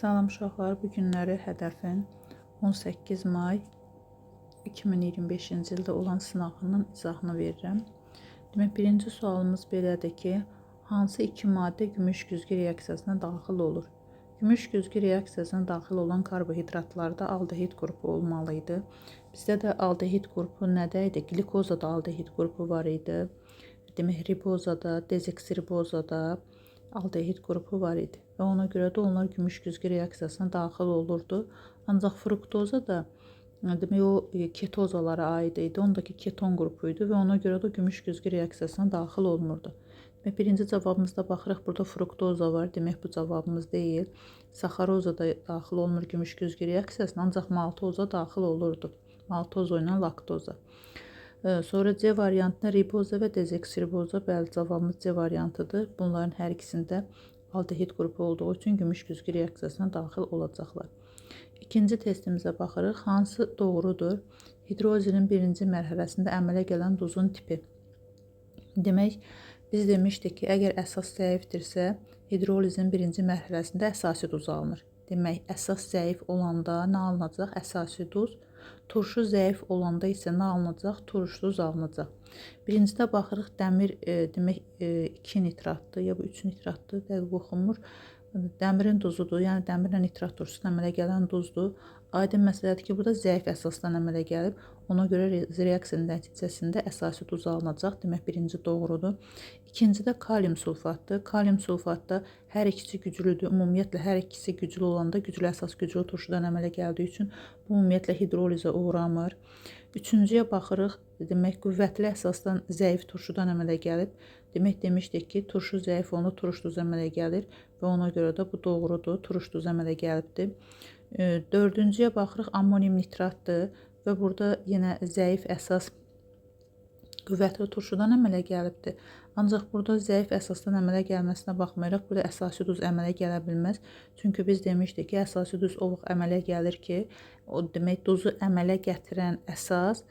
Salam uşaqlar, bu günləri hədəfin 18 may 2025-ci ildə olan sınağının izahını verirəm. Demək, birinci sualımız belədir ki, hansı iki maddə gümüş güzgü reaksiyasına daxil olur? Gümüş güzgü reaksiyasına daxil olan karbohidratlarda aldehid qrupu olmalı idi. Bizdə də aldehid qrupu nədə idi? Glikozada aldehid qrupu var idi. Demək, ribozada, dezoksiribozada aldehid qrupu var idi və ona görə də onlar gümüş güzgü reaksiyasına daxil olurdu. Ancaq fruktoza da demək o ketozalara aid idi. Ondakı keton qrupu idi və ona görə də gümüş güzgü reaksiyasına daxil olmurdu. Demək, birinci cavabımızda baxırıq, burada fruktoza var. Demək, bu cavabımız deyil. Saxaroza da daxil olmur gümüş güzgü reaksiyasına, ancaq maltoza daxil olurdu. Maltoza ilə laktoza. Sonra C variantında riboza və dezoksiriboza, bəli, cavabımız C variantıdır. Bunların hər ikisində aldehid qrupu olduğu üçün gümüş güzgü reaksiyasına daxil olacaqlar. İkinci testimizə baxırıq. Hansı doğrudur? Hidrolizin birinci mərhələsində əmələ gələn duzun tipi. Demək, biz demişdik ki, əgər əsas zəifdirsə, hidrolizin birinci mərhələsində əsasi duz alınır. Demək, əsas zəif olanda nə alınacaq? Əsasi duz. Turşu zəif olanda isə nə alınacaq? Turşsuz alınacaq. Birincidə baxırıq, dəmir demək 2 nitratdır, ya bu 3 nitratdır, dəqiq oxunmur. Dəmirin duzudur, yəni dəmirlə nitrat turşusundan əmələ gələn duzdur. Aydın məsələdir ki, burada zəif əsasdan əmələ gəlib. Ona görə reaksiyanın nəticəsində əsasi duz alınacaq. Demək, birinci doğrudur. İkincidə kalium sulfatdır. Kalium sulfatda hər ikisi güclüdür. Ümumiyyətlə, hər ikisi güclü olanda güclü əsas güclü turşudan əmələ gəldiyi üçün bu ümumiyyətlə hidrolizə uğramır. Üçüncüyə baxırıq. Demək, qüvvətli əsasdan zəif turşudan əmələ gəlib. Demək, demişdik ki, turşu zəif olanda turuş duz əmələ gəlir və ona görə də bu doğrudur. Turuş duz əmələ gəlibdir. Dördüncüyə baxırıq, ammonim nitratdır və burada yenə zəif əsas qüvvətli turşudan əmələ gəlibdir. Ancaq burada zəif əsasdan əmələ gəlməsinə baxmayaraq, burada əsasi duz əmələ gələ bilməz. Çünki biz demişdik ki, əsasi duz o vaxt əmələ gəlir ki, o demək, duzu əmələ gətirən əsas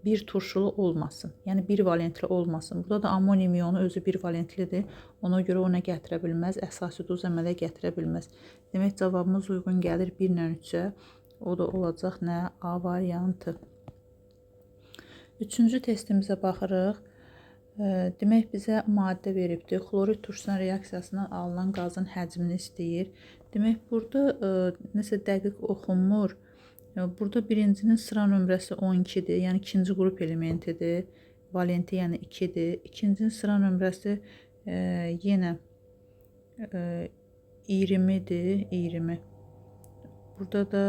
bir turşulu olmasın. Yəni, bir valentli olmasın. Burada da ammonim iyonu özü bir valentlidir. Ona görə o nə gətirə bilməz? Əsasi duz əmələ gətirə bilməz. Demək, cavabımız uyğun gəlir 1-lə 3-ə. O da olacaq nə? A variantı. Üçüncü testimizə baxırıq. Demək, bizə maddə veribdir. Xlorid turşusunun reaksiyasından alınan qazın həcmini istəyir. Demək, burada nəsə dəqiq oxunmur. Burada birincinin sıra nömrəsi 12-dir, yəni ikinci qrup elementidir. Valenti, yəni 2-dir. İkincinin sıra nömrəsi yenə 20-dir, 20. Burada da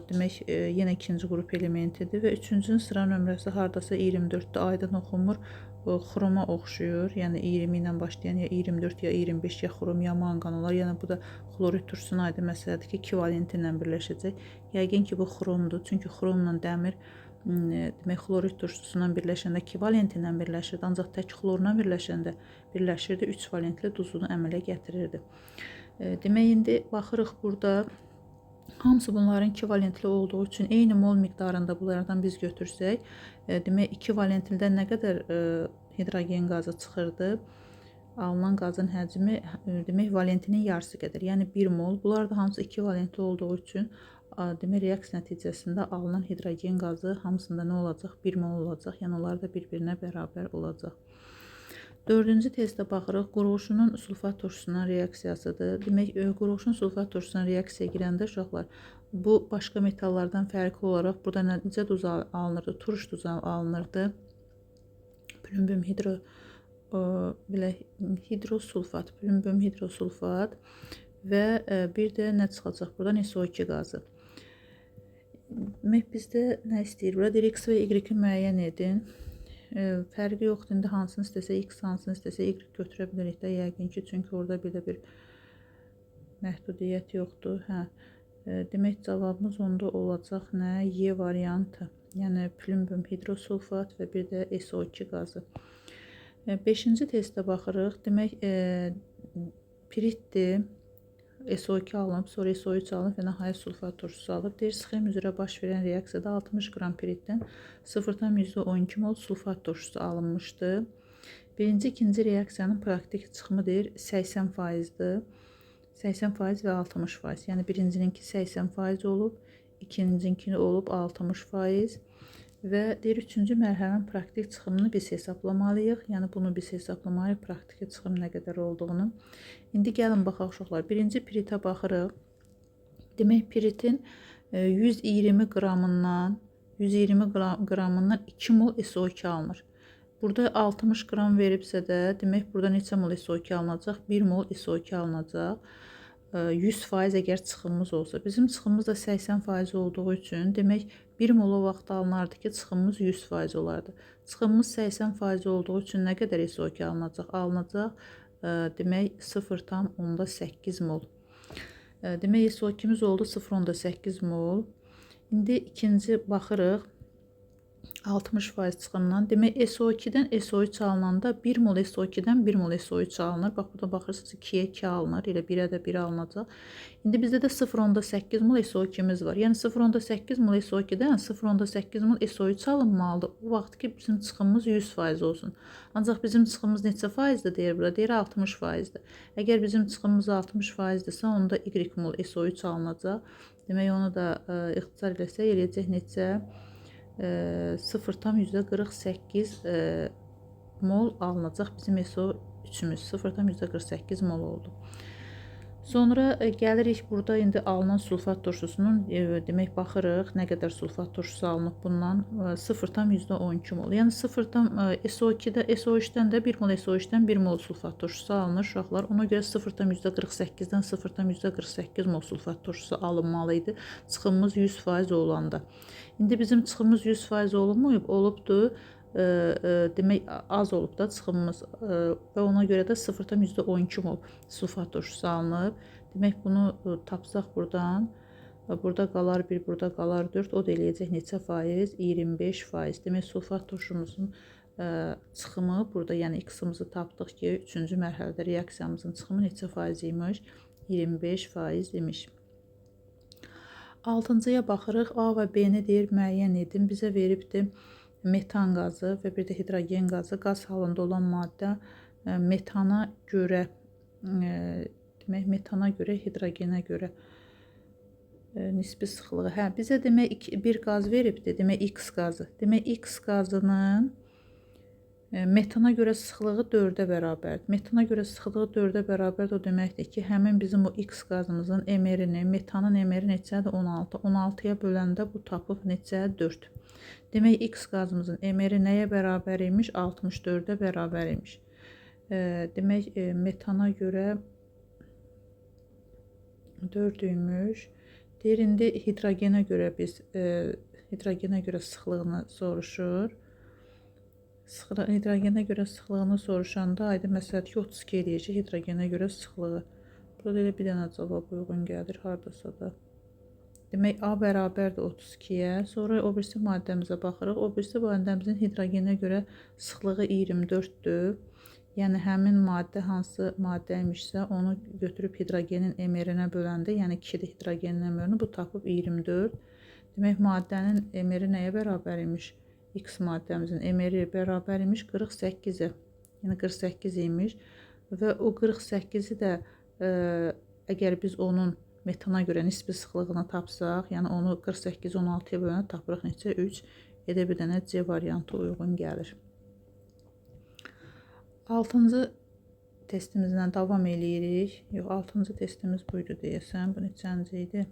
demək, yenə ikinci qrup elementidir və üçüncünün sıra nömrəsi haradasa 24-dür. Aydın oxunmur, xroma oxşuyur. Yəni 20 ilə başlayan ya 24 ya 25 ya xrom ya manqan olar. Yəni bu da xlorid turşusunun aydın məsələdir ki, 2 valenti ilə birləşəcək. Yəqin ki, bu xromdur. Çünki xromla dəmir demək, xlorid turşusundan birləşəndə 2 valenti ilə birləşirdi. Ancaq tək xlorla birləşəndə birləşirdi, 3 valentli duzunu əmələ gətirirdi. Demək, indi baxırıq burada. Hamısı bunların 2 valentli olduğu üçün eyni mol miqdarında bunlardan biz götürsək, demək 2 valentlidən nə qədər hidrogen qazı çıxırdı? Alınan qazın həcmi demək valentinin yarısı qədər, yəni 1 mol. Bunlar da hamısı 2 valentli olduğu üçün demək reaksiya nəticəsində alınan hidrogen qazı hamısında nə olacaq? 1 mol olacaq. Yəni onlar da bir-birinə bərabər olacaq. Dördüncü testdə baxırıq, qurğuşunun sulfat turşusunun reaksiyasıdır. Demək, qurğuşun sulfat turşusunun reaksiyaya girəndə uşaqlar, bu başqa metallardan fərqli olaraq burada necə duz alınırdı? Turuş duzu alınırdı. Plümbüm hidrosulfat, plümbüm hidrosulfat və bir də nə çıxacaq buradan? SO2 qazı. Demək, bizdə nə istəyir? Burada X və Y-i müəyyən edin. Fərqi yoxdur, indi hansını istəsə X, hansını istəsə Y götürə bilirik də, yəqin ki, çünki orada bir məhdudiyyət yoxdur. Demək, cavabımız onda olacaq nə? Y variantı, yəni plümbüm hidrosulfat və bir də SO2 qazı. 5-ci testdə baxırıq. Demək, piritdir. SO2 alınıb, sonra SO3 alınıb və nəhayət sulfat turşusu alınıb. Deyir, sxem üzrə baş verən reaksiyada 60 qram piritdən 0,12 mol sulfat turşusu alınmışdı. Birinci, ikinci reaksiyanın praktik çıxımı deyir 80%-dir. 80% və 60%. Yəni birincininki 80% olub, ikincininki olub 60%. Və deyir, üçüncü mərhələnin praktik çıxımını biz hesablamalıyıq. Yəni bunu biz hesablamalıyıq, praktiki çıxım nə qədər olduğunu. İndi gəlin baxaq uşaqlar. Birinci piritə baxırıq. Demək, piritin 120 qramından 2 mol SO2 alınır. Burada 60 qram veribsə də, demək, burada neçə mol SO2 alınacaq? 1 mol SO2 alınacaq. 100% əgər çıxımımız olsa. Bizim çıxımımız da 80% olduğu üçün, demək, 1 mol o vaxt alınardı ki, çıxımımız 100% olardı. Çıxımımız 80% olduğu üçün nə qədər SO2 alınacaq? Alınacaq, demək, 0,8 mol. Demək, SO2'miz oldu 0,8 mol. İndi ikinci baxırıq. 60% çıxımdan. Demək, SO2-dən SO3 alınanda 1 mol SO2-dən 1 mol SO3 alınır. Bax, burada baxırsınız 2-yə 2 alınır. Elə 1-ə də 1 alınacaq. İndi bizdə də 0,8 mol SO2'miz var. Yəni 0,8 mol SO2-dən 0,8 mol SO3 alınmalıdır. O vaxt ki, bizim çıxımımız 100% olsun. Ancaq bizim çıxımımız neçə faizdir deyir burada? Deyir 60%dir. Əgər bizim çıxımımız 60%dirsə, onda Y mol SO3 alınacaq. Demək, onu da ixtisar eləsək, eləyəcək neçə? 0,48 mol alınacaq bizim SO3'ümüz. 0,48 mol oldu. Sonra gəlirik burada indi alınan sulfat turşusunun, demək, baxırıq nə qədər sulfat turşusu alınıb bundan. 0,12 mol. Yəni SO3-dən də 1 mol SO3-dən 1 mol sulfat turşusu alınır uşaqlar. Ona görə 0,48-dən 0,48 mol sulfat turşusu alınmalıydı. Çıxımımız 100% olanda. İndi bizim çıxımımız 100% olunmayıb, olubdur. Demək, az olub da çıxımımız və ona görə də 0,12 mol sulfat turşusu alınıb. Demək, bunu tapsaq buradan, burada qalar 1, burada qalar 4, o da eləyəcək neçə faiz? 25%. Demək, sulfat turşumuzun çıxımı burada, yəni X-ımızı tapdıq ki, 3-cü mərhələdə reaksiyamızın çıxımı neçə faiz imiş? 25% imiş. 6-cıya baxırıq. A və B-ni deyir, müəyyən edin. Bizə veribdir metan qazı və bir də hidrogen qazı. Qaz halında olan maddə metana görə, demək, metana görə, hidrogenə görə nisbi sıxlığı. Hə, bizə demək, bir qaz veribdir, demək, X qazı. Demək, X qazının metana görə sıxlığı 4-ə bərabərdir. Metana görə sıxlığı 4-ə bərabərdir, o deməkdir ki, həmin bizim o X qazımızın emerini, metanın emeri neçədir? 16. 16-ya böləndə bu tapıb neçə? 4. Demək, X qazımızın emeri nəyə bərabər imiş? 64-ə bərabər imiş. Demək, metana görə 4 imiş. Deyir, indi hidrogenə görə biz, hidrogenə görə sıxlığını soruşur. Hidrogenə görə sıxlığını soruşanda, ayda məsələn ki, 32 eləyəcək hidrogenə görə sıxlığı. Burada elə bir dənə cavab uyğun gəlir, haradasa da. Demək, A bərabərdir 32-yə. Sonra o birisi maddəmizə baxırıq. O birisi maddəmizin hidrogenə görə sıxlığı 24-dür. Yəni, həmin maddə hansı maddə imişsə, onu götürüb hidrogenin emerinə böləndə, yəni 2-də hidrogenin emerini, bu tapıb 24. Demək, maddənin emeri nəyə bərabər imiş? X maddəmizin emeri bərabər imiş 48-ə. Yəni, 48 imiş. Və o 48-i də əgər biz onun metana görə nisbi sıxlığını tapsaq, yəni onu 48-16-ya bölənə tapırıq neçə? 3. Edə bir dənə C variantı uyğun gəlir. 6-cı testimizlə davam eləyirik. Yox, 6-cı testimiz buydu deyəsən. Bu neçənci idi?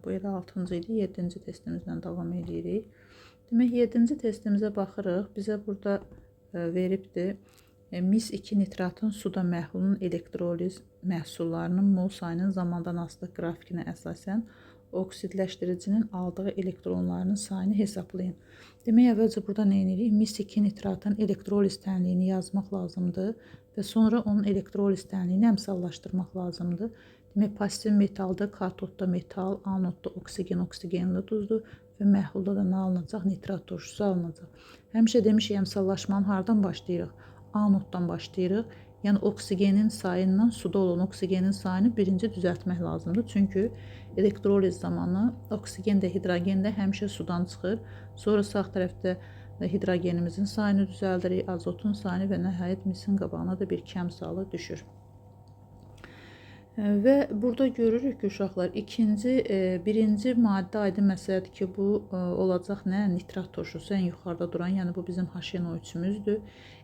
Bu elə 6-cı idi. 7-ci testimizlə davam eləyirik. Demək, 7-ci testimizə baxırıq. Bizə burada veribdir. Mis-2 nitratın suda məhlulun elektroliz məhsullarının mol sayının zamandan asılı qrafikinə əsasən oksidləşdiricinin aldığı elektronlarının sayını hesablayın. Demək, əvvəlcə burada nə edirik? Mis-2 nitratın elektroliz tənliyini yazmaq lazımdır və sonra onun elektroliz tənliyini əmsallaşdırmaq lazımdır. Demək, pozitiv metalda, katodda metal, anodda oksigenli duzdur və məhlulda da nə alınacaq? Nitrat turşusu alınacaq. Həmişə demişik, əmsallaşmanın hardan başlayırıq? Anoddan başlayırıq. Yəni, oksigenin sayından suda olan oksigenin sayını birinci düzəltmək lazımdır. Çünki elektroliz zamanı oksigen də, hidrogen də həmişə sudan çıxır. Sonra sağ tərəfdə hidrogenimizin sayını düzəldirik, azotun sayını və nəhayət misin qabağına da bir kəm salı düşür. Və burada görürük ki, uşaqlar, birinci maddə aydın məsələdir ki, bu olacaq nə? Nitrat turşusu ən yuxarıda duran, yəni bu bizim HNO3-müzdür.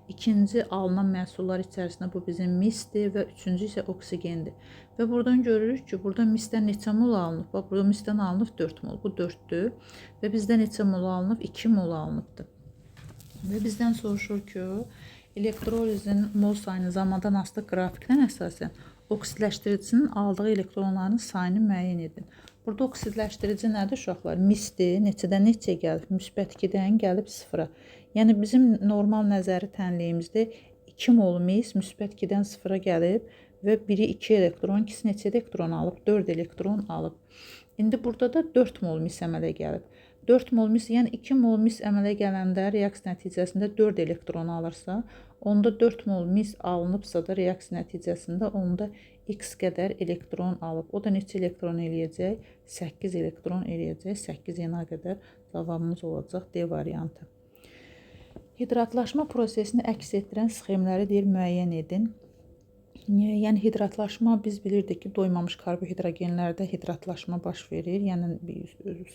İkinci alınan məhsullar içərisində bu bizim misdir və üçüncü isə oksigendir. Və buradan görürük ki, burada misdən neçə mol alınıb? Bax, burada misdən alınıb 4 mol. Bu 4-dür və bizdən neçə mol alınıb? 2 mol alınıbdır. Və bizdən soruşur ki, elektrolizin mol sayını zamandan asılı qrafikdən əsasən oksidləşdiricinin aldığı elektronların sayını müəyyən edin. Burada oksidləşdirici nədir uşaqlar? Misdir. Neçədən neçəyə gəlib? Müsbət 2-dən gəlib 0-a. Yəni bizim normal nəzəri tənliyimizdə 2 mol mis müsbət 2-dən 0-a gəlib və biri 2 elektron, ikisi neçə elektron alıb? 4 elektron alıb. İndi burada da 4 mol mis əmələ gəlib. 4 mol mis, yəni 2 mol mis əmələ gələndə reaksiya nəticəsində 4 elektron alırsa, onda 4 mol mis alınıbsa da reaksiya nəticəsində onda x qədər elektron alıb. O da neçə elektron eləyəcək? 8 elektron eləyəcək. 8 yana qədər cavabımız olacaq D variantı. Hidratlaşma prosesini əks etdirən sxemləri deyir müəyyən edin. Yəni hidratlaşma biz bilirdik ki, doymamış karbohidrogenlərdə hidratlaşma baş verir. Yəni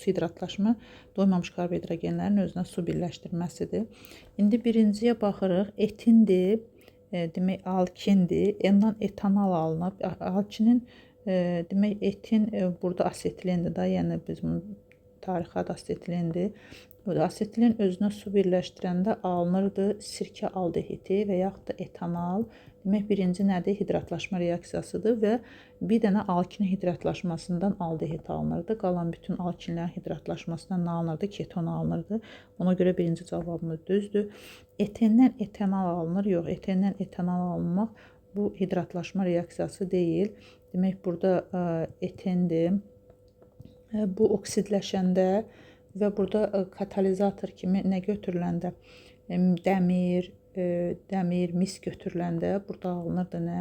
hidratlaşma doymamış karbohidrogenlərin özünə su birləşdirməsidir. İndi birinciyə baxırıq. Etindir, demək alkindir. N-dan etanol alınıb. Alkinin demək etin burada asetilendir da, yəni biz bunu tarixi adı asetilendir. Asetilin özünə su birləşdirəndə alınırdı sirkə aldehidi və yaxud da etanol. Demək, birinci nədir? Hidratlaşma reaksiyasıdır və bir dənə alkinin hidratlaşmasından aldehid alınırdı. Qalan bütün alkinlərin hidratlaşmasından nə alınırdı? Keton alınırdı. Ona görə birinci cavabımız düzdür. Etenden etanol alınır. Yox, etenden etanol alınmaq bu hidratlaşma reaksiyası deyil. Demək, burada etendir. Bu oksidləşəndə və burada katalizator kimi nə götürüləndə? Dəmir, mis götürüləndə burada alınırdı nə?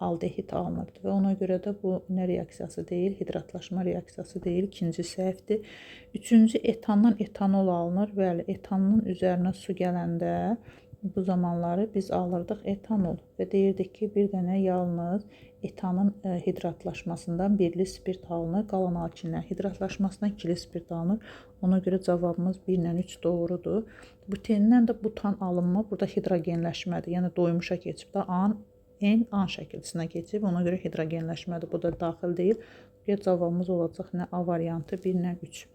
Aldehid alınırdı və ona görə də bu nə reaksiyası deyil? Hidratlaşma reaksiyası deyil. İkinci səhvdir. Üçüncü etandan etanol alınır. Bəli, etanolun üzərinə su gələndə bu zamanları biz alırdıq etanol və deyirdik ki, bir dənə yalnız etanın hidratlaşmasından birli spirt alınır. Qalan alkinlər hidratlaşmasından ikili spirt alınır. Ona görə cavabımız 1 ilə 3 doğrudur. Butenindən də butan alınma burada hidrogenləşmədir. Yəni doymuşa keçib də N-an şəkilçisinə keçib. Ona görə hidrogenləşmədir. Bu da daxil deyil. Cavabımız olacaq nə? A variantı 1 ilə 3.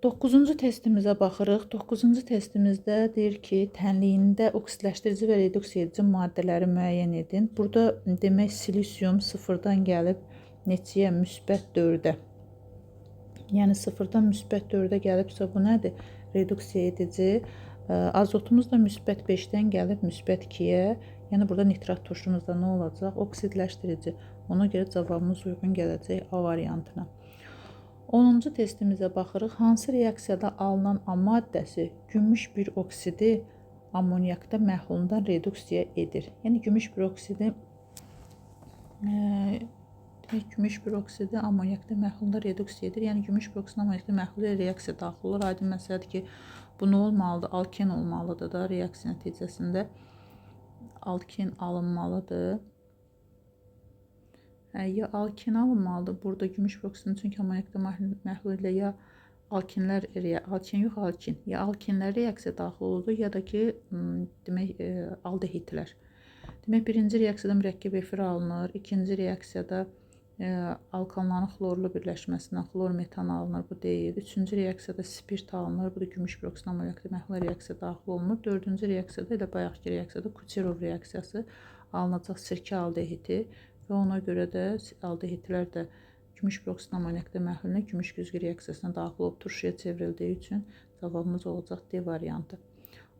9-cu testimizə baxırıq. 9-cu testimizdə deyir ki, tənliyində oksidləşdirici və reduks edici maddələri müəyyən edin. Burada demək silisium 0-dan gəlib neçəyə? Müsbət 4-ə. Yəni 0-dan müsbət 4-ə gəlibsə bu nədir? Reduksiya edici. Azotumuz da müsbət 5-dən gəlib müsbət 2-yə. Yəni burada nitrat turşumuzda nə olacaq? Oksidləşdirici. Ona görə cavabımız uyğun gələcək A variantına. 10-cu testimizə baxırıq. Hansı reaksiyada alınan A maddəsi gümüş bir oksidi amoniakda məhlulundan reduksiya edir? Yəni gümüş bir oksidi amoniakda məhlulunda reduksiya edir. Yəni gümüş bir oksidin amoniakda məhlulu reaksiya daxil olur. Aydın məsələdir ki, bu nə olmalıdır? Alken olmalıdır da reaksiya nəticəsində. Alken alınmalıdır. Ya alkin alınmalıdır burada gümüş bir oksidin, çünki amoniakda məhlul ilə ya alkinlər, alkin yox alkin, ya alkinlər reaksiya daxil olur, ya da ki, demək, aldehidlər. Demək, birinci reaksiyada mürəkkəb efir alınır, ikinci reaksiyada alkanların xlorlu birləşməsindən xlor metan alınır, bu deyil. Üçüncü reaksiyada spirt alınır, bu da gümüş bir oksidin amoniakda məhlul reaksiya daxil olunur. Dördüncü reaksiyada elə bayaqki reaksiyada Kucherov reaksiyası alınacaq sirkə aldehidi. Və ona görə də aldehidlər də gümüş bir oksidin amoniakda məhluluna gümüş güzgü reaksiyasına daxil olub turşuya çevrildiyi üçün cavabımız olacaq D variantı.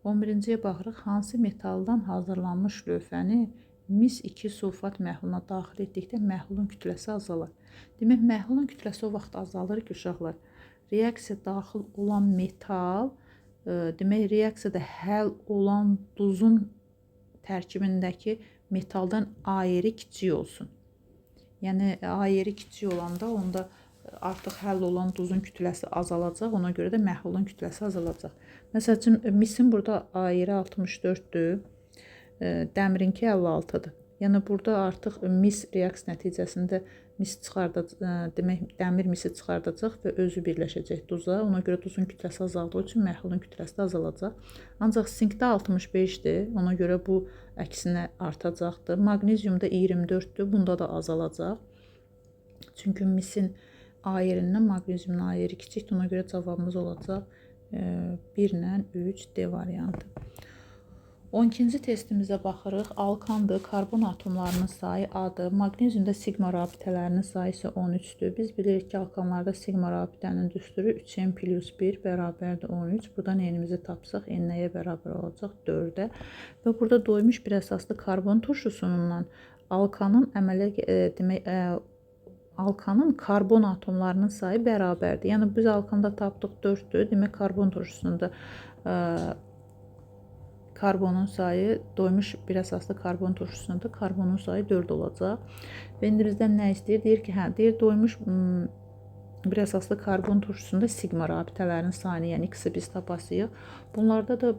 11-ciyə baxırıq. Hansı metaldan hazırlanmış lövhəni mis 2 sulfat məhluluna daxil etdikdə məhlulun kütləsi azalar? Demək, məhlulun kütləsi o vaxt azalır ki, uşaqlar, reaksiya daxil olan metal, demək, reaksiyada həll olan duzun tərkibindəki metaldan A-yeri kiçik olsun. Yəni A-yeri kiçik olanda onda artıq həll olan duzun kütləsi azalacaq. Ona görə də məhlulun kütləsi azalacaq. Məsəl üçün misin burada A-yeri 64-dür. Dəmirinki 56-dır. Yəni burada artıq mis reaksiya nəticəsində mis çıxardacaq, demək dəmir misi çıxardacaq və özü birləşəcək duza. Ona görə duzun kütləsi azaldığı üçün məhlulun kütləsi də azalacaq. Ancaq sinkdə 65-dir. Ona görə bu əksinə artacaqdır. Maqneziumda 24-dür. Bunda da azalacaq. Çünki misin A yerindən maqneziumun A yeri kiçikdir. Ona görə cavabımız olacaq 1 ilə 3 D variantı. 12-ci testimizə baxırıq. Alkandır, karbon atomlarının sayı A-dır. Maqneziumda sigma rabitələrinin sayı isə 13-dür. Biz bilirik ki, alkanlarda sigma rabitənin düsturu 3n + 1 bərabərdir 13. Buradan n-imizi tapsaq, n nəyə bərabər olacaq? 4-ə. Və burada doymuş bir əsaslı karbon turşusundan alkanın karbon atomlarının sayı bərabərdir. Yəni biz alkanda tapdıq 4-dür. Demək karbon turşusunda karbonun sayı, doymuş bir əsaslı karbon turşusunda karbonun sayı 4 olacaq. Və indi bizdən nə istəyir? Deyir ki, deyir doymuş bir əsaslı karbon turşusunda sigma rabitələrin sayını, yəni x-i biz tapasıyıq. Bunlarda da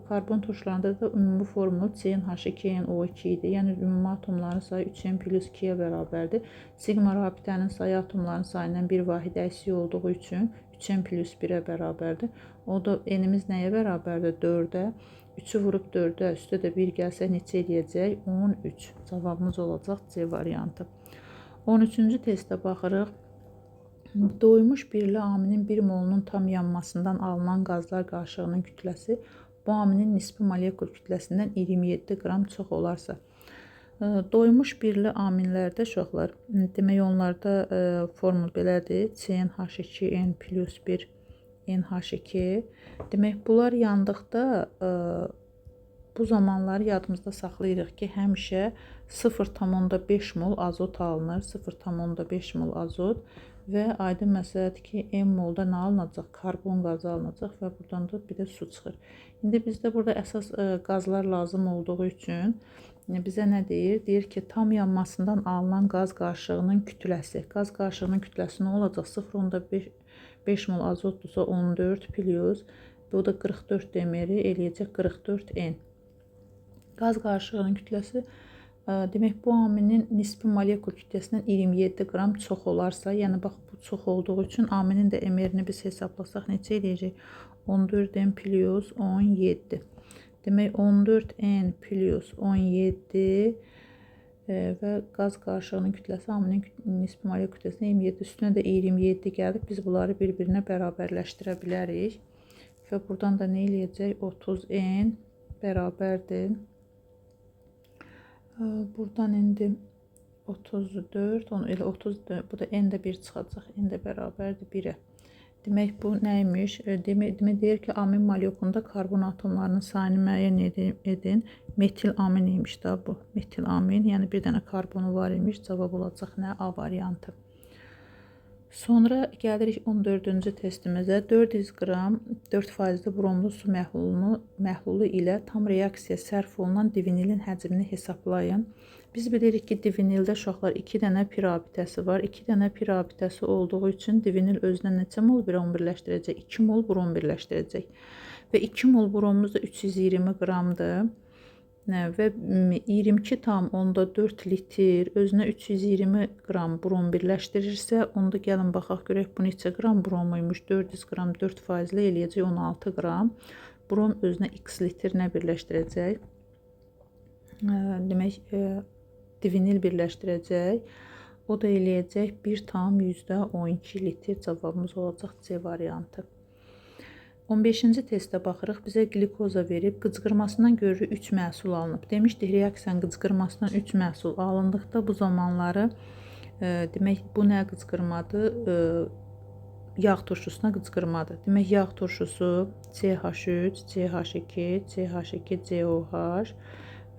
karbon turşularında da ümumi formulu CnH2nO2 idi. Yəni ümumi atomların sayı 3n + 2-yə bərabərdir. Sigma rabitənin sayı atomların sayından bir vahid əksik olduğu üçün 3n + 1-ə bərabərdir. O da n-imiz nəyə bərabərdir? 4-ə. 3-ü vurub 4-ə, üstə də 1 gəlsə neçə eləyəcək? 13. Cavabımız olacaq C variantı. 13-cü testə baxırıq. Doymuş birli aminin 1 molunun tam yanmasından alınan qazlar qarışığının kütləsi bu aminin nisbi molekul kütləsindən 27 qram çox olarsa. Doymuş birli aminlərdə uşaqlar, demək onlarda formul belədir. CnH2n + 1 NH2. Demək bunlar yandıqda bu zamanları yadımızda saxlayırıq ki, həmişə 0,5 mol azot alınır. 0,5 mol azot və aydın məsələdir ki, n molda nə alınacaq? Karbon qazı alınacaq və buradan da bir də su çıxır. İndi bizdə burada əsas qazlar lazım olduğu üçün bizə nə deyir? Deyir ki, tam yanmasından alınan qaz qarışığının kütləsi. Qaz qarışığının kütləsi nə olacaq? 0,5 mol azotdursa 14 + bu da 44 demiri eləyəcək 44 n. Qaz qarışığının kütləsi demək bu aminin nisbi molekul kütləsindən 27 qram çox olarsa, yəni bax bu çox olduğu üçün aminin də mR-ni biz hesablasaq neçə eləyəcək? 14 n + 17. Demək 14 n + 17 və qaz qarışığının kütləsi aminin nisbi molekul kütləsindən 27, üstünə də 27 gəlib. Biz bunları bir-birinə bərabərləşdirə bilərik. Və buradan da nə eləyəcək? 30 n bərabərdir. Buradan indi 34, elə 30, bu da n də 1 çıxacaq. N də bərabərdir 1-ə. Demək bu nəymiş? Demək deyir ki, amin molekulunda karbon atomlarının sayını müəyyən edin. Metil amin imiş da bu. Metil amin, yəni bir dənə karbonu var imiş. Cavab olacaq nə? A variantı. Sonra gəlirik 14-cü testimizə. 400 qram 4% bromlu su məhlulu ilə tam reaksiya sərf olunan divinilin həcmini hesablayın. Biz bilirik ki, divinildə uşaqlar 2 dənə pi rabitəsi var. 2 dənə pi rabitəsi olduğu üçün divinil özünə neçə mol brom birləşdirəcək? 2 mol brom birləşdirəcək. Və 2 mol bromumuz da 320 qramdır. Və 22,4 litr özünə 320 qram brom birləşdirirsə, onda gəlin baxaq görək bu neçə qram bromuymuş. 400 qram 4% eləyəcək 16 qram. Brom özünə x litr nə birləşdirəcək? Demək, divinil birləşdirəcək. O da eləyəcək 1,12 litr. Cavabımız olacaq C variantı. 15-ci testə baxırıq. Bizə glikoza verib, qıcqırmasından görürük 3 məhsul alınıb. Demişdik, reaksiyanın qıcqırmasından 3 məhsul alındıqda bu zamanları, demək, bu nə qıcqırmadır? Yağ turşusuna qıcqırmadır. Demək, yağ turşusu CH3, CH2, CH2, COH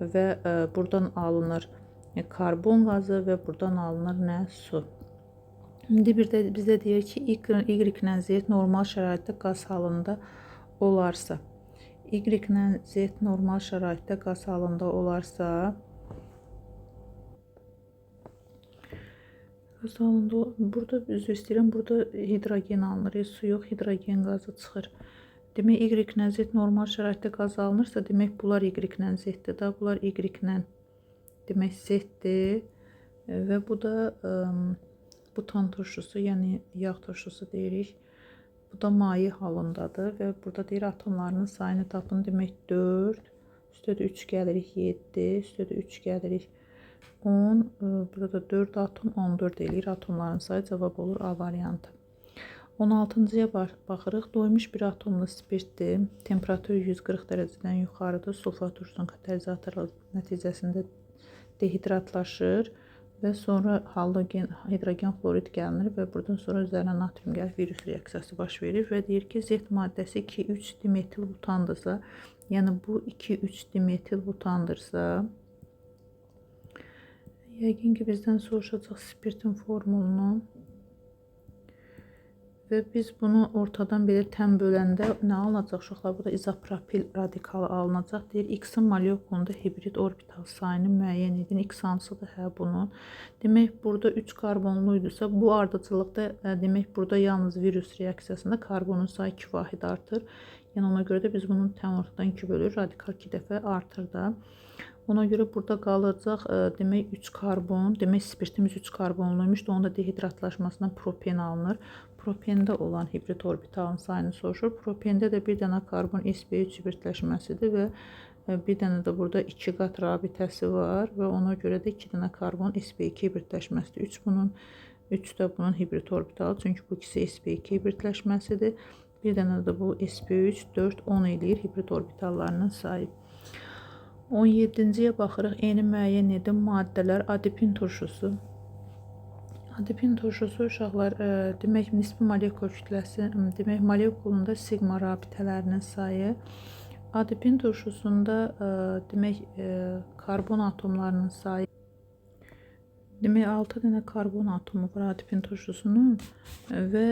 və buradan alınır karbon qazı və buradan alınır nə? Su. İndi bir də bizə deyir ki, Y-lə Z normal şəraitdə qaz halında olarsa, Y-lə Z normal şəraitdə qaz halında olarsa, burada üzr istəyirəm, burada hidrogen alınır, su yox, hidrogen qazı çıxır. Demək, Y-lə Z normal şəraitdə qaz alınırsa, demək, bunlar Y-lə Z-dir da, bunlar Y-lə demək setdir və bu da butan turşusu, yəni yağ turşusu deyirik. Bu da maye halındadır və burada deyir atomlarının sayını tapın. Demək 4, üstə də 3 gəlirik 7, üstə də 3 gəlirik 10. Burada da 4 atom 14 eləyir. Atomların sayı cavab olur A variantı. 16-cıya baxırıq. Doymuş bir atomlu spirtdir. Temperatürü 140 dərəcədən yuxarıdır. Sulfat turşusunun katalizatorluğu nəticəsində dehidratlaşır və sonra halogen, hidrogen florid gəlinir və buradan sonra üzərinə natrium gəlib virus reaksiyası baş verir və deyir ki, Z maddəsi 2,3 dimetil butandırsa, yəni bu 2,3 dimetil butandırsa, yəqin ki, bizdən soruşacaq spirtin formulunu və biz bunu ortadan belə təm böləndə nə alınacaq uşaqlar? Burada izopropil radikalı alınacaq. Deyir, X-in molekulunda hibrid orbital sayını müəyyən edin. X hansıdır? Hə, bunun. Demək, burada 3 karbonluydursa, bu ardıcılıqda demək, burada yalnız virus reaksiyasında karbonun sayı 2 vahid artır. Yəni, ona görə də biz bunu təm ortadan 2 bölür. Radikal 2 dəfə artır da. Ona görə burada qalacaq demək 3 karbon, demək spirtimiz 3 karbonluymuş da onda dehidratlaşmasından propen alınır. Propende olan hibrid orbitalın sayını soruşur. Propende də bir dənə karbon sp3 hibridləşməsidir və bir dənə də burada 2 qat rabitəsi var və ona görə də 2 dənə karbon sp2 hibridləşməsidir. 3 də bunun hibrid orbitalı, çünki bu ikisi sp2 hibridləşməsidir. Bir dənə də bu sp3, 4, 10 eləyir hibrid orbitallarının sayı. 17-ciyə baxırıq. Eni müəyyən edin maddələr, adipin turşusu. Adipin turşusu uşaqlar, demək nisbi molekul kütləsi, demək molekulunda sigma rabitələrinin sayı. Adipin turşusunda demək karbon atomlarının sayı. Demək 6 dənə karbon atomu var adipin turşusunun və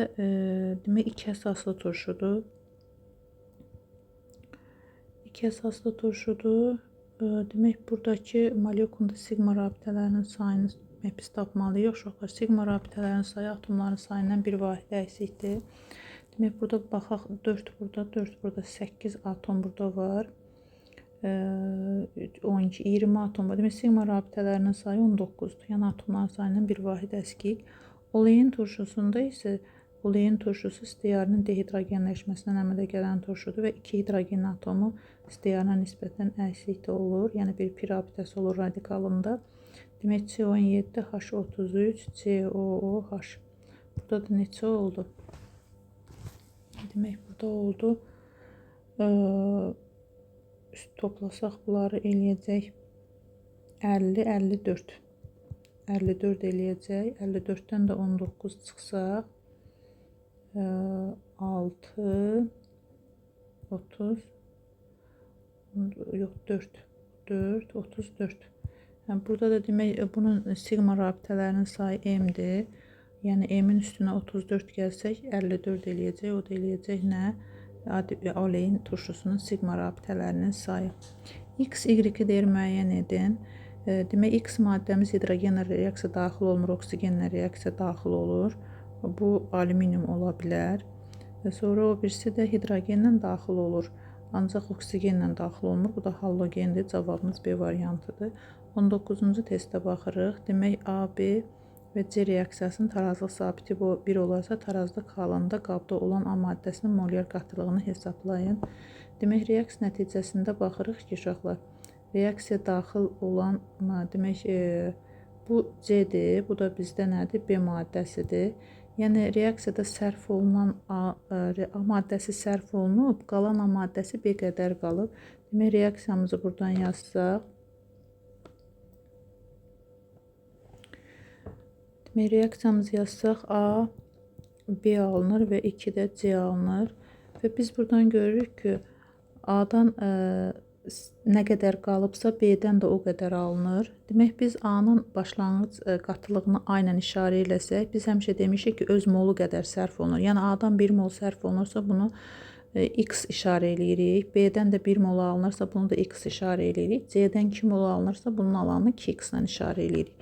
demək 2 əsaslı turşudur. 2 əsaslı turşudur. Demək buradakı molekulunda sigma rabitələrinin sayını biz tapmalıyıq. Uşaqlar, sigma rabitələrinin sayı atomların sayından bir vahid əksikdir. Demək, burada baxaq, 4 burada, 8 atom burada var. 12, 20 atom var. Demək, sigma rabitələrinin sayı 19-dur. Yəni, atomların sayından bir vahid əskik. Olein turşusunda isə, olein turşusu stearinin dehidrogenləşməsindən əmələ gələn turşudur və 2 hidrogen atomu stearına nisbətən əksikdə olur. Yəni, bir pi rabitəsi olur radikalında. Demək, C17, H33, COOH. Burada da neçə oldu? Demək, burada oldu. Üst toplasaq, bunları eləyəcək 50, 54. 54 eləyəcək. 54-dən də 19 çıxsaq, 6, 30, yox, 4, 34. Burada da demək, bunun sigma rabitələrinin sayı M-dir. Yəni, M-in üstünə 34 gəlsək, 54 eləyəcək. O da eləyəcək nə? Olein turşusunun sigma rabitələrinin sayı. X, Y-i deyir, müəyyən edin. Demək, X maddəmiz hidrogenlə reaksiya daxil olmur, oksigenlə reaksiya daxil olur. Bu, alüminium ola bilər. Sonra o birisi də hidrogenlə daxil olur. Ancaq oksigenlə daxil olmur. Bu da halogendir. Cavabımız B variantıdır. 19-cu testə baxırıq. Demək, A, B və C reaksiyasının tarazlıq sabiti 1 olarsa, tarazlıq halında qabda olan A maddəsinin molyar qatılığını hesablayın. Demək, reaksiya nəticəsində baxırıq ki, uşaqlar, reaksiya daxil olan, demək, bu C-dir, bu da bizdə nədir? B maddəsidir. Yəni, reaksiyada sərf olunan A maddəsi sərf olunub, qalan A maddəsi B qədər qalıb. Demək, reaksiyamızı buradan yazsaq, reaksiyamızı yazsaq A, B alınır və 2 də C alınır. Və biz buradan görürük ki, A-dan nə qədər qalıbsa, B-dən də o qədər alınır. Demək, biz A-nın başlanğıc qatılığını aynən işarə eləsək, biz həmişə demişik ki, öz molu qədər sərf olunur. Yəni, A-dan 1 mol sərf olunursa, bunu X işarə eləyirik. B-dən də 1 mol alınırsa, bunu da X işarə eləyirik. C-dən 2 mol alınırsa, bunun alanını 2X-lə işarə eləyirik.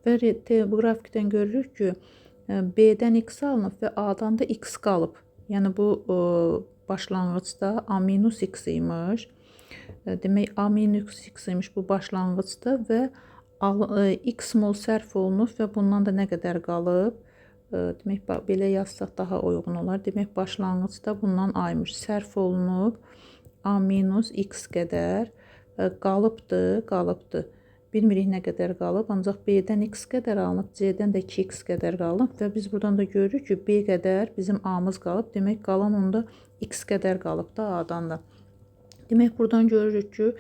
Və bu qrafikdən görürük ki, B-dən X alınıb və A-dan da X qalıb. Yəni, bu başlanğıcda A minus X imiş. Demək, A minus X imiş bu başlanğıcda və X mol sərf olunub və bundan da nə qədər qalıb? Demək, belə yazsaq daha uyğun olar. Demək, başlanğıcda bundan aymış. Sərf olunub A minus X qədər qalıbdır. Bilmirik nə qədər qalıb, ancaq B-dən X qədər alınıb, C-dən də 2X qədər qalıb və biz buradan da görürük ki, B qədər bizim A-mız qalıb. Demək, qalan onda X qədər qalıb da A-dan da. Demək, buradan görürük ki,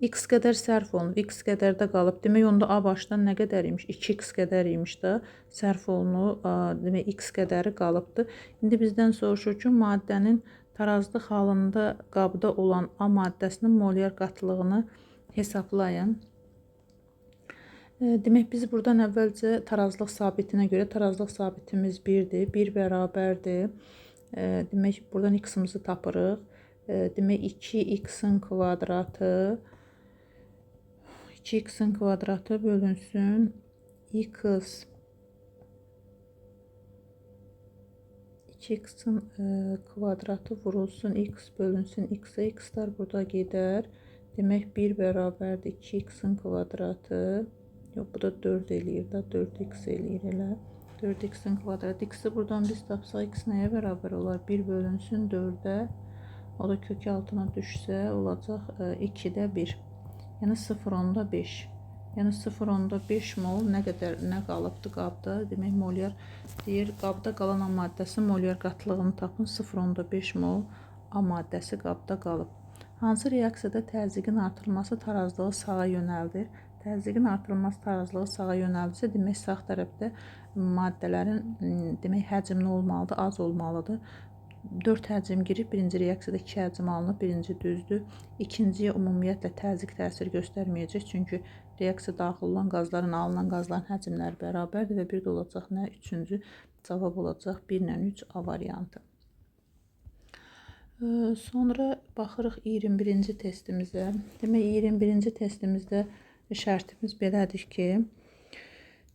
X qədər sərf olunub, X qədər də qalıb. Demək, onda A başdan nə qədər imiş? 2X qədər imiş də sərf olunub. Demək, X qədəri qalıbdır. İndi bizdən soruşur ki, maddənin tarazlıq halında qabda olan A maddəsinin molyar qatılığını hesablayın. Demək, biz buradan əvvəlcə tarazlıq sabitinə görə tarazlıq sabitimiz 1-dir, 1 bərabərdir. Demək, buradan X-imizi tapırıq. Demək, 2X-in kvadratı 2X-in kvadratı bölünsün X 2X-in kvadratı vurulsun X bölünsün X-ə. X-lar burada gedər. Demək, 1 bərabərdir 2X-in kvadratı. Yox, bu da 4 eləyir da, 4X eləyir elə. 4X-in kvadratı. X-i buradan biz tapsaq, X nəyə bərabər olar? 1 bölünsün 4-ə. O da kök altına düşsə, olacaq 2-də 1. Yəni 0,5. Yəni 0,5 mol nə qalıbdır qabda? Demək, molyar deyir, qabda qalan A maddəsi molyar qatılığını tapın. 0,5 mol A maddəsi qabda qalıb. Hansı reaksiyada təzyiqin artırılması tarazlığı sağa yönəldir? Təzyiqin artırılması tarazlığı sağa yönəldirsə, demək, sağ tərəfdə maddələrin demək, həcmi olmalıdır, az olmalıdır. 4 həcm girib, birinci reaksiyada 2 həcm alınıb, birinci düzdür. İkinciyə ümumiyyətlə təzyiq təsir göstərməyəcək, çünki reaksiya daxil olan qazların, alınan qazların həcmləri bərabərdir və bir də olacaq nə? Üçüncü cavab olacaq 1 ilə 3 A variantı. Sonra baxırıq 21-ci testimizə. Demək, 21-ci testimizdə şərtimiz belədir ki,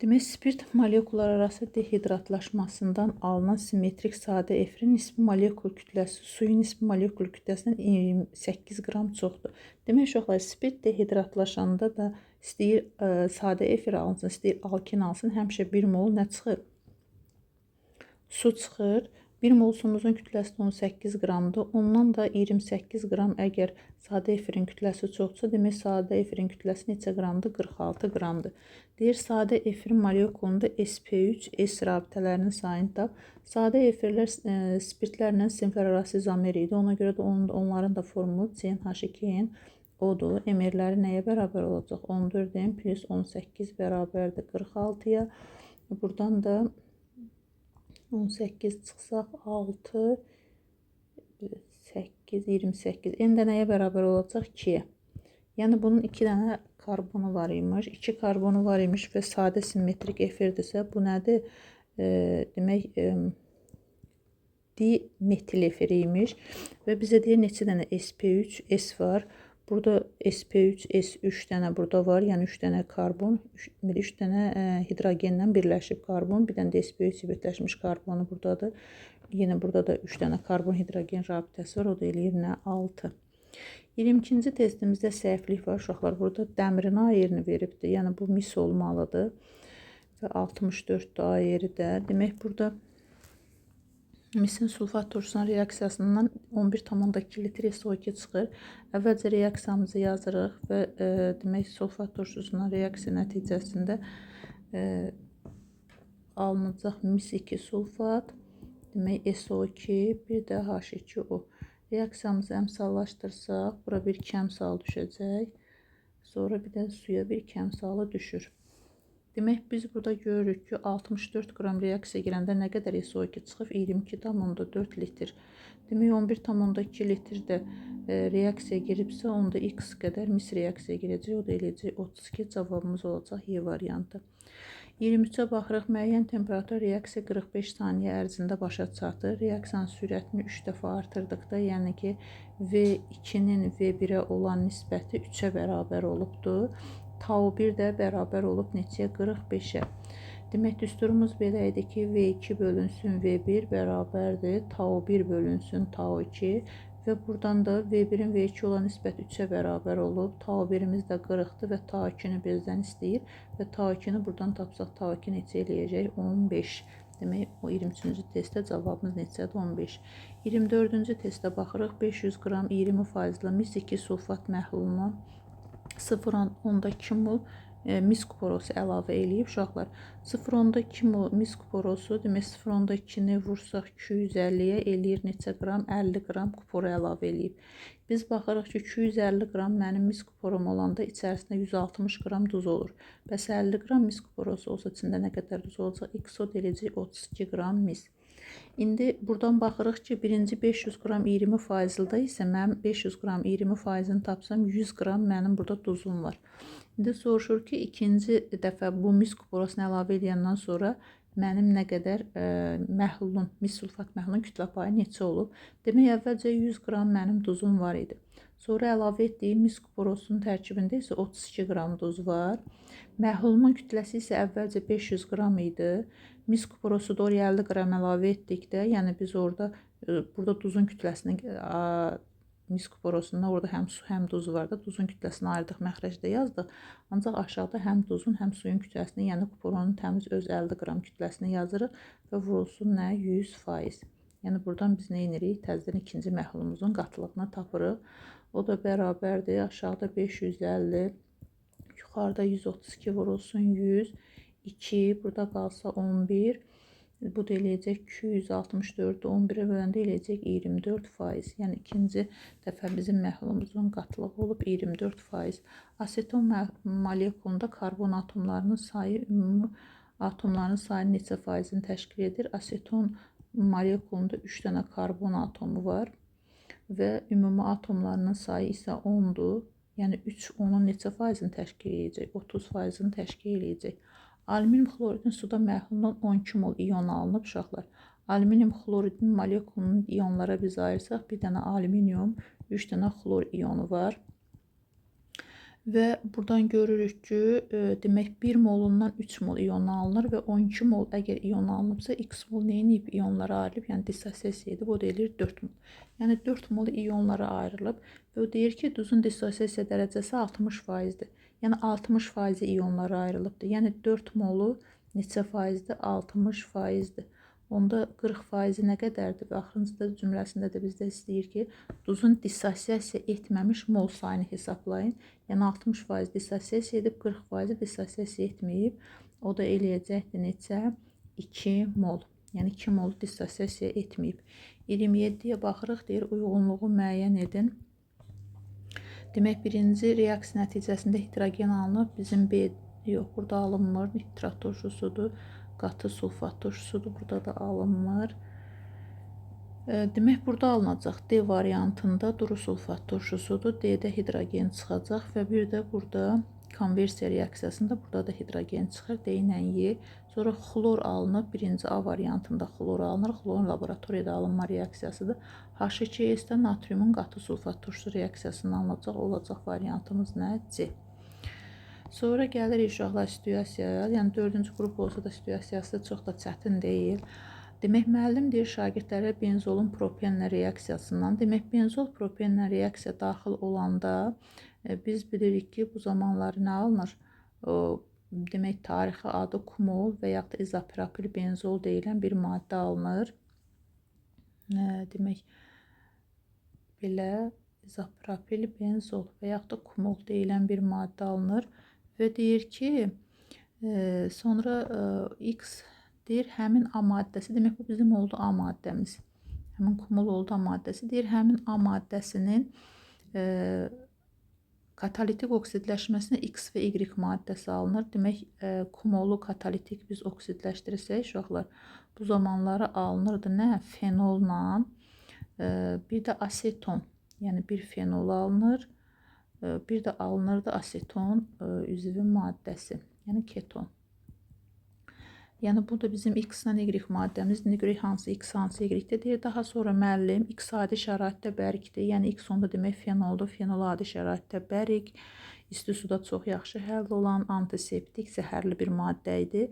demək, spirt molekular arası dehidratlaşmasından alınan simmetrik sadə efirin nisbi molekul kütləsi suyun nisbi molekul kütləsindən 28 qram çoxdur. Demək, uşaqlar, spirt dehidratlaşanda da istəyir sadə efir alınsın, istəyir alkin alsın, həmişə 1 mol nə çıxır? Su çıxır. 1 mol suyumuzun kütləsi 18 qramdır. Ondan da 28 qram əgər sadə efirin kütləsi çoxdursa, demək, sadə efirin kütləsi neçə qramdır? 46 qramdır. Deyir, sadə efirin molekulunda sp3, S rabitələrinin sayını tap. Sadə efirlər spirtlərlə sinflər arası izomer idi. Ona görə də onların da formulu CnH2n odur. Emerləri nəyə bərabər olacaq? 14n plus 18 bərabərdir 46-ya. Buradan da 18 çıxsaq 6, 8, 28. N də nəyə bərabər olacaq? 2-yə. Yəni, bunun 2 dənə karbonu var imiş. 2 karbonu var imiş və sadə simmetrik efirdirsə, bu nədir? Demək, dimetil efiri imiş və bizə deyir, neçə dənə sp3, S var. Burada sp3, S 3 dənə burada var, yəni 3 dənə karbon, 3 dənə hidrogenlə birləşib karbon, bir dənə də sp3 birləşmiş karbonu buradadır. Yenə burada da 3 dənə karbon hidrogen rabitəsi var, o da eləyir nə? 6. 22-ci testimizdə səhvlik var, uşaqlar. Burada dəmirin A yerini veribdir, yəni bu mis olmalıdır və 64 A yeri də. Demək, burada misin sulfat turşusunun reaksiyasından 11,2 litr SO2 çıxır. Əvvəlcə reaksiyamızı yazırıq və demək, sulfat turşusunun reaksiya nəticəsində alınacaq mis 2 sulfat, demək, SO2, bir də H2O. Reaksiyamızı əmsallaşdırsaq, bura bir 2 əmsal düşəcək. Sonra bir də suya bir 2 əmsalı düşür. Demək, biz burada görürük ki, 64 qram reaksiya girəndə nə qədər SO2 çıxıb? 22,4 litr. Demək, 11,2 litr də reaksiya giribsə, onda X qədər mis reaksiya girəcək. O da eləyəcək 32. Cavabımız olacaq Y variantı. 23-ə baxırıq. Müəyyən temperatur reaksiya 45 saniyə ərzində başa çatır. Reaksiyanın sürətini 3 dəfə artırdıqda, yəni ki, V2-nin V1-ə olan nisbəti 3-ə bərabər olubdur. Tau 1 də bərabər olub neçəyə? 45-ə. Demək, düsturumuz belə idi ki, V2 bölünsün V1 bərabərdir. Tau 1 bölünsün Tau 2 və buradan da V1-in V2 olan nisbət 3-ə bərabər olub. Tau 1-imiz də 40-dır və Tau 2-ni bizdən istəyir və Tau 2-ni buradan tapsaq Tau 2 neçə eləyəcək? 15. Demək, o 23-cü testdə cavabımız neçədir? 15. 24-cü testdə baxırıq. 500 qram 20% mis 2 sulfat məhluluna 0,2 mol mis kuporosu əlavə eləyib uşaqlar. 0,2 mol mis kuporosu, demək 0,2-ni vursaq 250-yə eləyir neçə qram? 50 qram kuporu əlavə eləyib. Biz baxırıq ki, 250 qram mənim mis kuporum olanda içərisində 160 qram duz olur. Bəs 50 qram mis kuporosu olsa içində nə qədər duz olacaq? İksod eləyəcək 32 qram mis. İndi buradan baxırıq ki, birinci 500 qram 20%-da isə mənim 500 qram 20%-ni tapsam 100 qram mənim burada duzum var. İndi soruşur ki, ikinci dəfə bu mis kuporosunu əlavə edəndən sonra mənim nə qədər məhlulun, mis sulfat məhlulun kütlə payı neçə olub? Demək, əvvəlcə 100 qram mənim duzum var idi. Sonra əlavə etdiyim mis kuporosunun tərkibində isə 32 qram duz var. Məhlulumun kütləsi isə əvvəlcə 500 qram idi. Mis kuporosu da oraya 50 qram əlavə etdikdə, yəni biz burada duzun kütləsini mis kuporosunda orada həm su, həm duz var da, duzun kütləsini ayırdıq, məxrəcdə yazdıq. Ancaq aşağıda həm duzun, həm suyun kütləsini, yəni kuporonun təmiz öz 50 qram kütləsini yazırıq və vurulsun nə? 100%. Yəni buradan biz nə edirik? Təzədən ikinci məhlulumuzun qatılığını tapırıq. O da bərabərdir. Aşağıda 550, yuxarıda 132 vurulsun 100, 2, burada qalsa 11. Bu da eləyəcək 264-ü 11-ə böləndə eləyəcək 24%. Yəni ikinci dəfə bizim məhlulumuzun qatılığı olub 24%. Aseton molekulunda karbon atomlarının sayı ümumi atomların sayı neçə faizini təşkil edir? Aseton molekulunda 3 dənə karbon atomu var və ümumi atomlarının sayı isə 10-dur. Yəni 3 onun neçə faizini təşkil edəcək? 30%-ni təşkil edəcək. Alüminium xloridin suda məhlulundan 12 mol iyon alınıb uşaqlar. Alüminium xloridin molekulunun iyonlara biz ayırsaq, bir dənə alüminium, 3 dənə xlor iyonu var. Və buradan görürük ki, demək 1 molundan 3 mol iyon alınır və 12 mol əgər iyon alınıbsa, x mol neyinib? İyonlara ayrılıb, yəni dissosiasiya edib, o da eləyir 4 mol. Yəni 4 mol iyonlara ayrılıb və o deyir ki, duzun dissosiasiya dərəcəsi 60%-dir. Yəni 60% iyonlara ayrılıbdır. Yəni 4 molu neçə faizdir? 60%-dir. Onda 40% nə qədərdir? Və axırıncı cümləsində də bizdə istəyir ki, duzun dissosiasiya etməmiş mol sayını hesablayın. Yəni 60% dissosiasiya edib, 40% dissosiasiya etməyib. O da eləyəcəkdir neçə? 2 mol. Yəni 2 mol dissosiasiya etməyib. 27-yə baxırıq, deyir uyğunluğu müəyyən edin. Demək, birinci reaksiya nəticəsində hidrogen alınıb, bizim B, yox, burada alınmır, nitrat turşusudur, qatı sulfat turşusudur, burada da alınmır. Demək, burada alınacaq D variantında duru sulfat turşusudur, D-də hidrogen çıxacaq və bir də burada konversiya reaksiyasında burada da hidrogen çıxır, D ilə Y. Sonra xlor alınıb, birinci A variantında xlor alınır, xlorun laboratoriyada alınma reaksiyasıdır. H2S-də natriumun qatı sulfat turşusu reaksiyasından alınacaq, olacaq variantımız nə? C. Sonra gəlir uşaqlar situasiyaya, yəni 4-cü qrup olsa da situasiyası çox da çətin deyil. Demək, müəllim deyir şagirdlərə benzolun propenlə reaksiyasından. Demək, benzol propenlə reaksiya daxil olanda biz bilirik ki, bu zamanlar nə alınır? Demək, tarixi adı kumol və yaxud da izopropil benzol deyilən bir maddə alınır. Demək, belə izopropil benzol və yaxud da kumol deyilən bir maddə alınır və deyir ki, sonra X deyir, həmin A maddəsi, demək, bu bizim oldu A maddəmiz. Həmin kumol oldu A maddəsi. Deyir, həmin A maddəsinin katalitik oksidləşməsinə X və Y maddəsi alınır. Demək, kumolu katalitik biz oksidləşdirsək, uşaqlar, bu zamanları alınırdı nə? Fenolla, bir də aseton, yəni bir fenol alınır, bir də alınırdı aseton üzvü maddəsi, yəni keton. Yəni, bu da bizim X-lə Y maddəmiz. İndi görək hansı X, hansı Y-də deyir. Daha sonra müəllim X adi şəraitdə bərikdir. Yəni, X onda demək fenoldur. Fenol adi şəraitdə bərik. İsti suda çox yaxşı həll olan antiseptik, zəhərli bir maddə idi.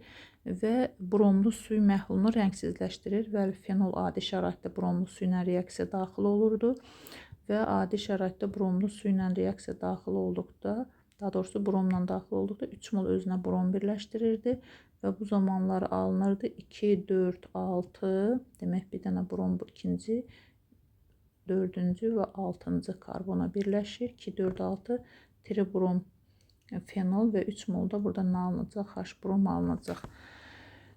Və bromlu suyu məhlulunu rəngsizləşdirir və fenol adi şəraitdə bromlu su ilə reaksiya daxil olurdu. və adi şəraitdə bromlu su ilə reaksiya daxil olduqda, daha doğrusu bromla daxil olduqda 3 mol özünə brom birləşdirirdi və bu zamanlar alınırdı 2, 4, 6, demək bir dənə brom bu ikinci, dördüncü və 6-cı karbona birləşir. 2, 4, 6 tribrom fenol və 3 mol da burada nə alınacaq? H brom alınacaq.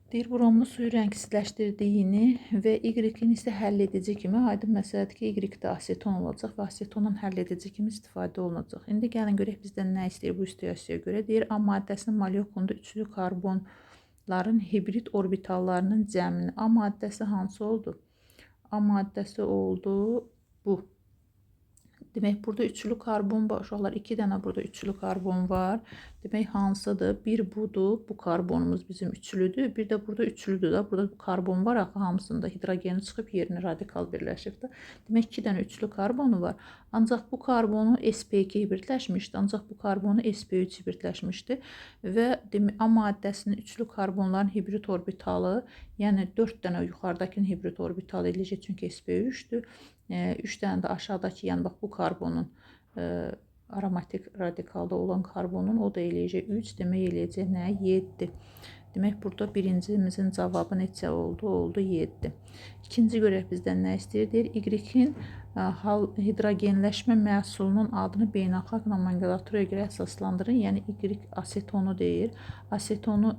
Deyir, bromlu suyu rəngsizləşdirdiyini və Y-in isə həll edici kimi, aydın məsələdir ki, Y-də aseton olacaq və asetonun həll edici kimi istifadə olunacaq. İndi gəlin görək bizdən nə istəyir bu situasiyaya görə. Deyir, A maddəsinin molekulunda üçlü karbonların hibrid orbitallarının cəmini. A maddəsi hansı oldu? A maddəsi oldu bu. Demək, burada üçlü karbon var. Uşaqlar, 2 dənə burada üçlü karbon var. Demək, hansıdır? Bir budur. Bu karbonumuz bizim üçlüdür. Bir də burada üçlüdür da. Burada karbon var. Axı hamısında hidrogeni çıxıb yerinə radikal birləşibdir. Demək, 2 dənə üçlü karbonu var. Ancaq bu karbonu sp2 hibridləşmişdi. Ancaq bu karbonu sp3 hibridləşmişdi. Və A maddəsinin üçlü karbonların hibrid orbitalı, yəni 4 dənə yuxarıdakının hibrid orbitalı eləyəcək, çünki sp3'dür. 3 dənə də aşağıdakı, yəni bax bu karbonun aromatik radikalda olan karbonun o da eləyəcək 3, demək eləyəcək nə? 7. Demək, burada birincimizin cavabı neçə oldu? Oldu 7. İkinci görək bizdən nə istəyir? Deyir, Y-in hidrogenləşmə məhsulunun adını beynəlxalq nomenklaturaya görə əsaslandırın. Yəni, Y asetonu deyir. Asetonu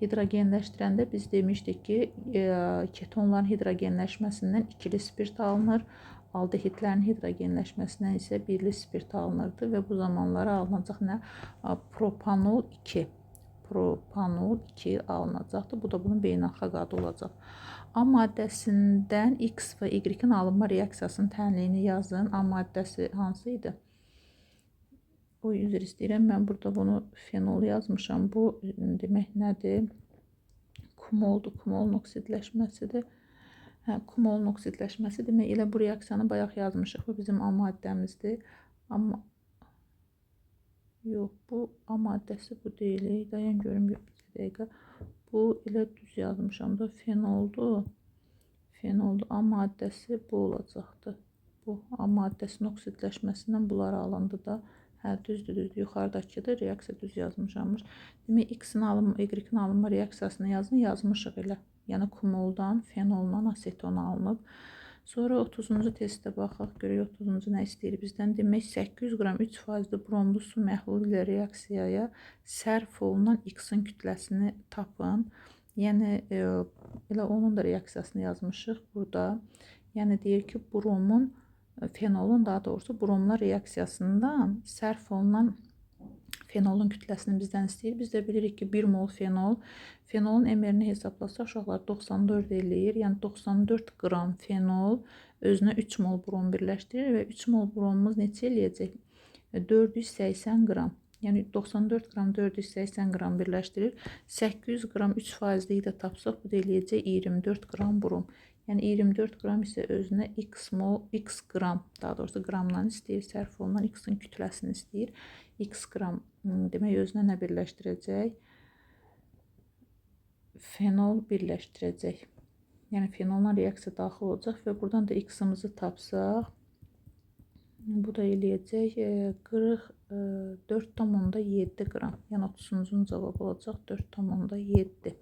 hidrogenləşdirəndə biz demişdik ki, ketonların hidrogenləşməsindən ikili spirt alınır. Aldehidlərin hidrogenləşməsindən isə birli spirt alınırdı və bu zamanlara alınacaq nə? Propanol 2. Propanol 2 alınacaqdır. Bu da bunun beynəlxalq adı olacaq. A maddəsindən X və Y-in alınma reaksiyasının tənliyini yazın. A maddəsi hansı idi? O, üzr istəyirəm. Mən burada bunu fenol yazmışam. Bu demək nədir? Kumoldur. Kumolun oksidləşməsidir. Kumolun oksidləşməsi demək, elə bu reaksiyanı bayaq yazmışıq. Bu bizim A maddəmizdir. Amma yox, bu A maddəsi bu deyil. Dayan görüm bir dəqiqə. Bu elə düz yazmışam da fenoldur. Fenoldur. A maddəsi bu olacaqdır. Bu A maddəsinin oksidləşməsindən bunlar alındı da. Hə, düzdür. Yuxarıdakıdır. Reaksiya düz yazmışammış. Demək, Y-in alınma reaksiyasını yazmışıq elə. Yəni, kumoldan fenoldan aseton alınıb. Sonra 30-cu testdə baxaq, görək 30-cu nə istəyir bizdən. Demək, 800 qram 3% bromlu su məhlulu ilə reaksiyaya sərf olunan X-in kütləsini tapın. Yəni, elə onun da reaksiyasını yazmışıq burada. Yəni, deyir ki, fenolun, daha doğrusu bromlar reaksiyasından sərf olunan fenolun kütləsini bizdən istəyir. Biz də bilirik ki, 1 mol fenol, fenolun mR-ni hesablasaq, uşaqlar 94 eləyir. Yəni, 94 qram fenol özünə 3 mol brom birləşdirir və 3 mol bromumuz neçə eləyəcək? 480 qram. Yəni, 94 qram 480 qram birləşdirir. 800 qram 3%-liyi də tapsaq, bu da eləyəcək 24 qram brom. Yəni, 24 qram isə özünə x qram, daha doğrusu qramdan istəyir, sərf olunan X-in kütləsini istəyir. X qram demək özünə nə birləşdirəcək? Fenol birləşdirəcək. Yəni, fenolla reaksiya daxil olacaq və buradan da X-imizi tapsaq, bu da eləyəcək 44,7 qram. Yəni, 30-cunun cavabı olacaq 4,7.